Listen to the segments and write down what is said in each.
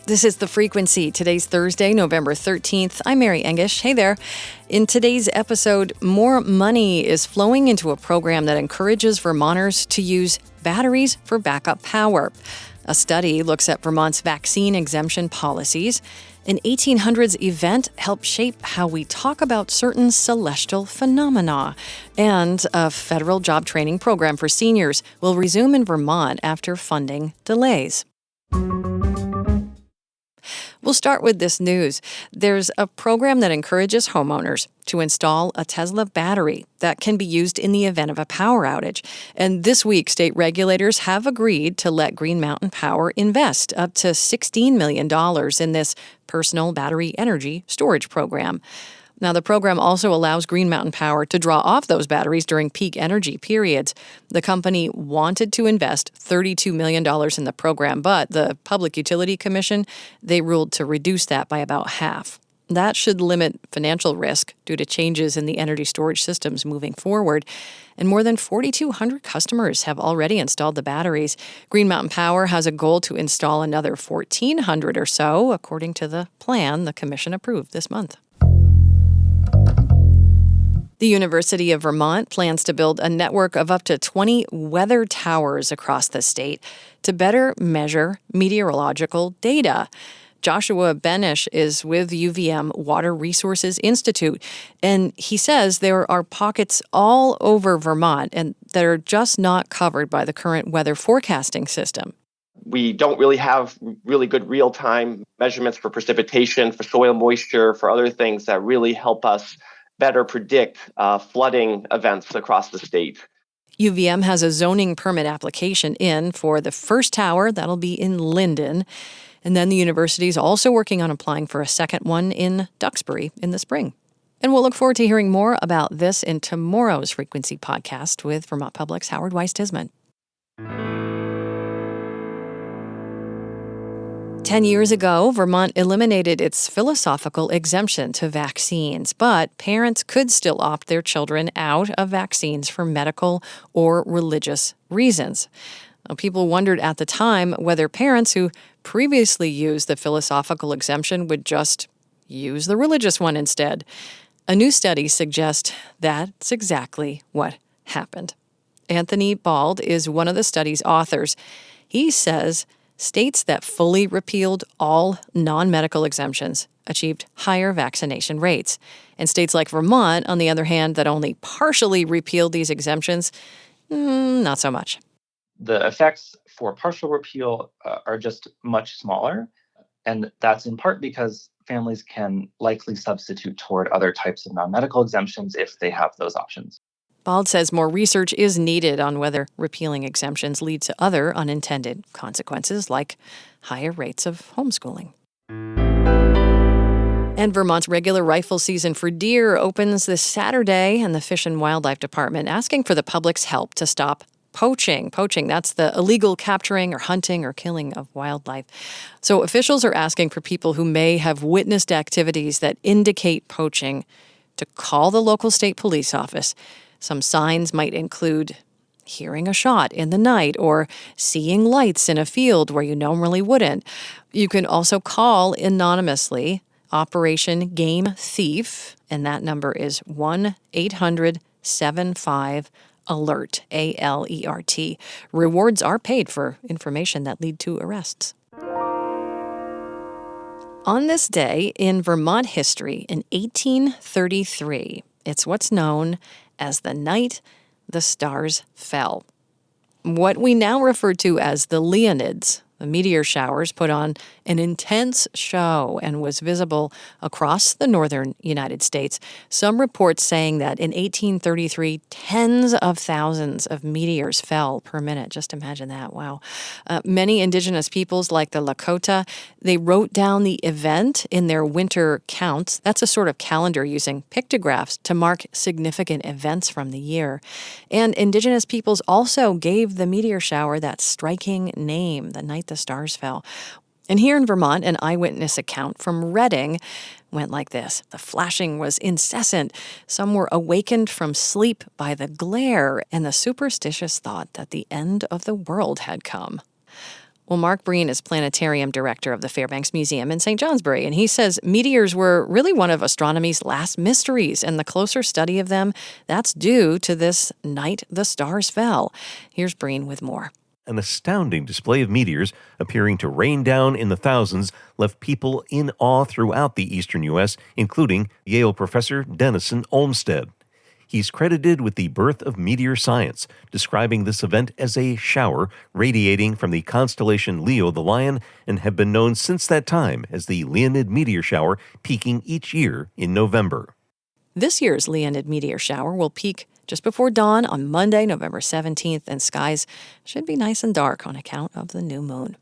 This is The Frequency. Today's Thursday, November 13th. I'm Mary Engish. Hey there. In today's episode, more money is flowing into a program that encourages Vermonters to use batteries for backup power. A study looks at Vermont's vaccine exemption policies. An 1800s event helped shape how we talk about certain celestial phenomena. And a federal job training program for seniors will resume in Vermont after funding delays. We'll start with this news. There's a program that encourages homeowners to install a Tesla battery that can be used in the event of a power outage. And this week, state regulators have agreed to let Green Mountain Power invest up to $16 million in this personal battery energy storage program. Now, the program also allows Green Mountain Power to draw off those batteries during peak energy periods. The company wanted to invest $32 million in the program, but the Public Utility Commission, they ruled to reduce that by about half. That should limit financial risk due to changes in the energy storage systems moving forward. And more than 4,200 customers have already installed the batteries. Green Mountain Power has a goal to install another 1,400 or so, according to the plan the commission approved this month. The University of Vermont plans to build a network of up to 20 weather towers across the state to better measure meteorological data. Joshua Benish is with UVM Water Resources Institute, and he says there are pockets all over Vermont and that are just not covered by the current weather forecasting system. We don't really have really good real-time measurements for precipitation, for soil moisture, for other things that really help us better predict flooding events across the state. UVM has a zoning permit application in for the first tower. That'll be in Linden. And then the university is also working on applying for a second one in Duxbury in the spring. And we'll look forward to hearing more about this in tomorrow's Frequency podcast with Vermont Public's Howard Weiss-Tisman. 10 years ago, Vermont eliminated its philosophical exemption to vaccines, but parents could still opt their children out of vaccines for medical or religious reasons. People wondered at the time whether parents who previously used the philosophical exemption would just use the religious one instead. A new study suggests that's exactly what happened. Anthony Bald is one of the study's authors. He says states that fully repealed all non-medical exemptions achieved higher vaccination rates. And states like Vermont, on the other hand, that only partially repealed these exemptions, not so much. The effects for partial repeal are just much smaller. And that's in part because families can likely substitute toward other types of non-medical exemptions if they have those options. Bald says more research is needed on whether repealing exemptions lead to other unintended consequences, like higher rates of homeschooling. And Vermont's regular rifle season for deer opens this Saturday, and the Fish and Wildlife Department asking for the public's help to stop poaching. Poaching, that's the illegal capturing or hunting or killing of wildlife. So officials are asking for people who may have witnessed activities that indicate poaching to call the local state police office. Some signs might include hearing a shot in the night or seeing lights in a field where you normally wouldn't. You can also call anonymously Operation Game Thief, and that number is 1-800-75-ALERT, ALERT. Rewards are paid for information that lead to arrests. On this day in Vermont history in 1833, it's what's known as the night the stars fell. What we now refer to as the Leonids, the meteor showers, put on an intense show and was visible across the northern United States. Some reports saying that in 1833, tens of thousands of meteors fell per minute. Just imagine that. Wow. Many indigenous peoples like the Lakota, they wrote down the event in their winter counts. That's a sort of calendar using pictographs to mark significant events from the year. And indigenous peoples also gave the meteor shower that striking name, the night the stars fell. And here in Vermont, an eyewitness account from Reading went like this. The flashing was incessant. Some were awakened from sleep by the glare and the superstitious thought that the end of the world had come. Well, Mark Breen is planetarium director of the Fairbanks Museum in St. Johnsbury, and he says meteors were really one of astronomy's last mysteries, and the closer study of them, that's due to this night the stars fell. Here's Breen with more. An astounding display of meteors appearing to rain down in the thousands left people in awe throughout the eastern U.S., including Yale professor Denison Olmsted. He's credited with the birth of meteor science, describing this event as a shower radiating from the constellation Leo the Lion, and have been known since that time as the Leonid meteor shower, peaking each year in November. This year's Leonid meteor shower will peak just before dawn on Monday, November 17th, and skies should be nice and dark on account of the new moon.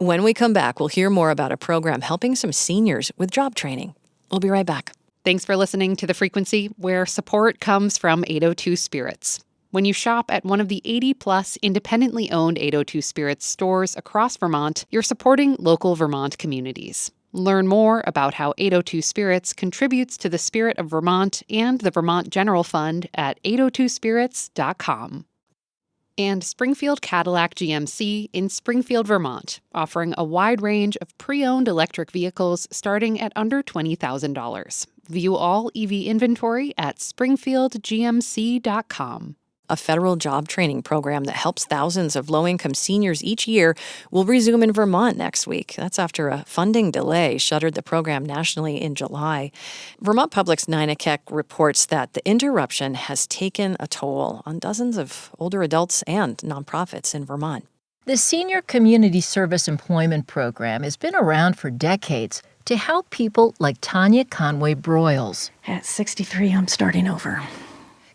When we come back, we'll hear more about a program helping some seniors with job training. We'll be right back. Thanks for listening to The Frequency, where support comes from 802 Spirits. When you shop at one of the 80-plus independently owned 802 Spirits stores across Vermont, you're supporting local Vermont communities. Learn more about how 802 Spirits contributes to the spirit of Vermont and the Vermont General Fund at 802spirits.com. And Springfield Cadillac GMC in Springfield, Vermont, offering a wide range of pre-owned electric vehicles starting at under $20,000. View all EV inventory at springfieldgmc.com. A federal job training program that helps thousands of low-income seniors each year will resume in Vermont next week. That's after a funding delay shuttered the program nationally in July. Vermont Public's Nina Keck reports that the interruption has taken a toll on dozens of older adults and nonprofits in Vermont. The Senior Community Service Employment Program has been around for decades to help people like Tanya Conway Broyles. At 63, I'm starting over.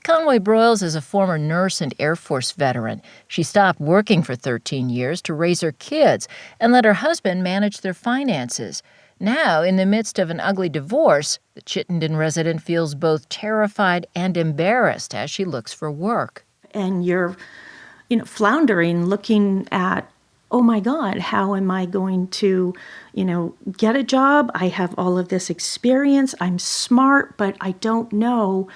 Conway Broyles is a former nurse and Air Force veteran. She stopped working for 13 years to raise her kids and let her husband manage their finances. Now, in the midst of an ugly divorce, the Chittenden resident feels both terrified and embarrassed as she looks for work. And you're, floundering, looking at, oh my God, how am I going to, get a job? I have all of this experience. I'm smart, but I don't know.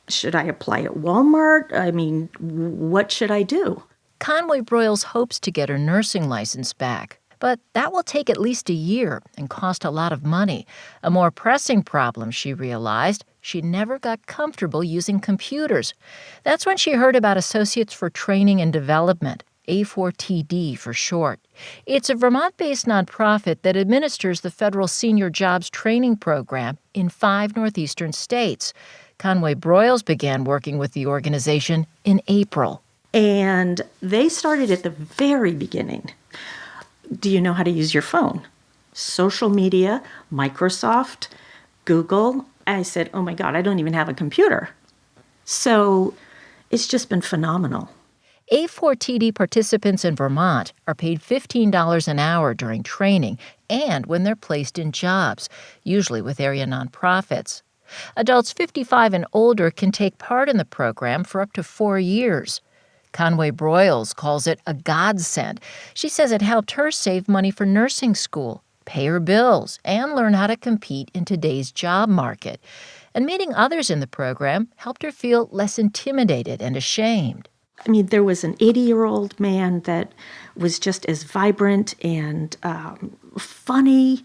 Should I apply at Walmart? I mean, what should I do? Conway Broyles hopes to get her nursing license back, but that will take at least a year and cost a lot of money. A more pressing problem, she realized, she never got comfortable using computers. That's when she heard about Associates for Training and Development, A4TD for short. It's a Vermont-based nonprofit that administers the federal senior jobs training program in 5 northeastern states. Conway Broyles began working with the organization in April. And they started at the very beginning. Do you know how to use your phone? Social media, Microsoft, Google. I said, oh my God, I don't even have a computer. So it's just been phenomenal. A4TD participants in Vermont are paid $15 an hour during training and when they're placed in jobs, usually with area nonprofits. Adults 55 and older can take part in the program for up to 4 years. Conway Broyles calls it a godsend. She says it helped her save money for nursing school, pay her bills, and learn how to compete in today's job market. And meeting others in the program helped her feel less intimidated and ashamed. I mean, there was an 80-year-old man that was just as vibrant and funny.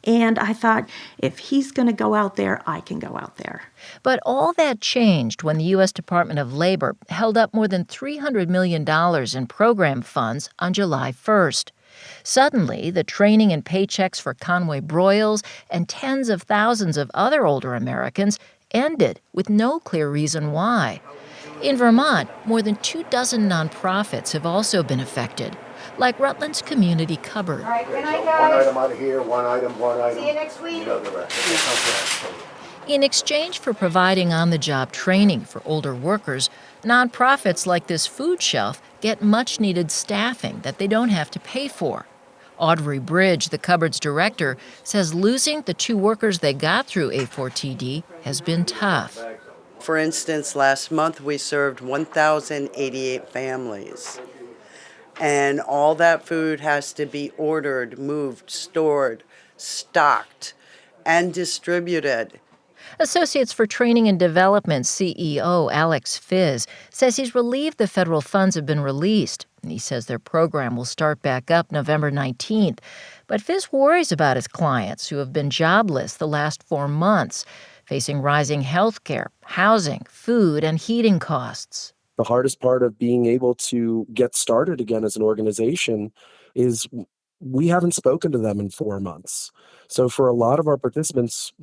And I thought, if he's going to go out there, I can go out there. But all that changed when the U.S. Department of Labor held up more than $300 million in program funds on July 1st. Suddenly, the training and paychecks for Conway Broyles and tens of thousands of other older Americans ended with no clear reason why. In Vermont, more than 24 nonprofits have also been affected, like Rutland's Community Cupboard. All right, good night, guys. One item out of here, one item. See you next week. In exchange for providing on-the-job training for older workers, nonprofits like this food shelf get much-needed staffing that they don't have to pay for. Audrey Bridge, the cupboard's director, says losing the 2 workers they got through A4TD has been tough. For instance, last month we served 1,088 families. And all that food has to be ordered, moved, stored, stocked, and distributed. Associates for Training and Development CEO Alex Fizz says he's relieved the federal funds have been released. He says their program will start back up November 19th. But Fizz worries about his clients who have been jobless the last 4 months, facing rising health care, housing, food, and heating costs. The hardest part of being able to get started again as an organization is we haven't spoken to them in 4 months. So for a lot of our participants,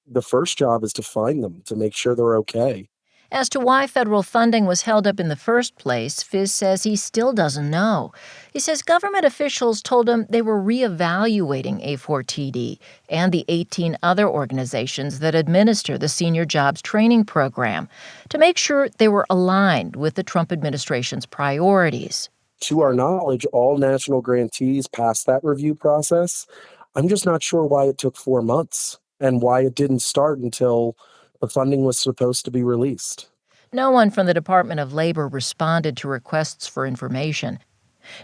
the first job is to find them, to make sure they're okay. As to why federal funding was held up in the first place, Fizz says he still doesn't know. He says government officials told him they were reevaluating A4TD and the 18 other organizations that administer the Senior Jobs Training Program to make sure they were aligned with the Trump administration's priorities. To our knowledge, all national grantees passed that review process. I'm just not sure why it took 4 months and why it didn't start until the funding was supposed to be released. No one from the Department of Labor responded to requests for information.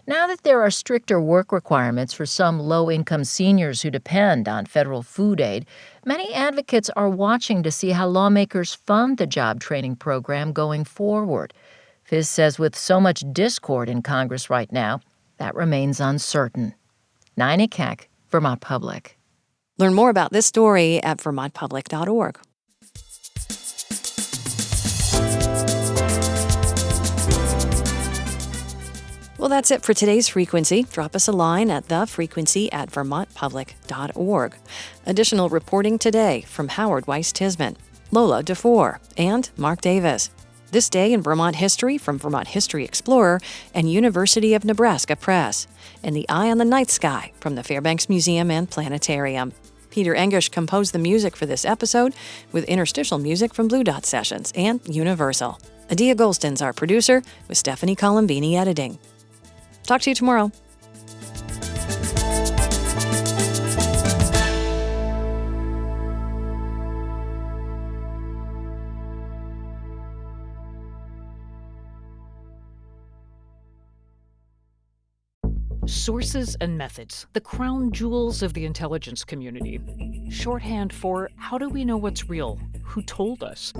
Now that there are stricter work requirements for some low-income seniors who depend on federal food aid, many advocates are watching to see how lawmakers fund the job training program going forward. Fizz says with so much discord in Congress right now, that remains uncertain. Nina Keck, Vermont Public. Learn more about this story at vermontpublic.org. Well, that's it for today's Frequency. Drop us a line at thefrequency@vermontpublic.org. Additional reporting today from Howard Weiss-Tisman, Lola DeFore, and Mark Davis. This Day in Vermont History from Vermont History Explorer and University of Nebraska Press. And The Eye on the Night Sky from the Fairbanks Museum and Planetarium. Peter Engish composed the music for this episode with interstitial music from Blue Dot Sessions and Universal. Adia Golston's our producer, with Stephanie Colombini editing. Talk to you tomorrow. Sources and methods, the crown jewels of the intelligence community. Shorthand for how do we know what's real? Who told us?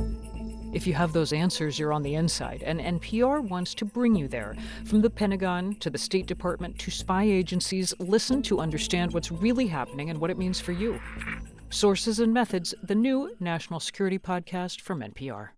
If you have those answers, you're on the inside, and NPR wants to bring you there. From the Pentagon to the State Department to spy agencies, listen to understand what's really happening and what it means for you. Sources and Methods, the new national security podcast from NPR.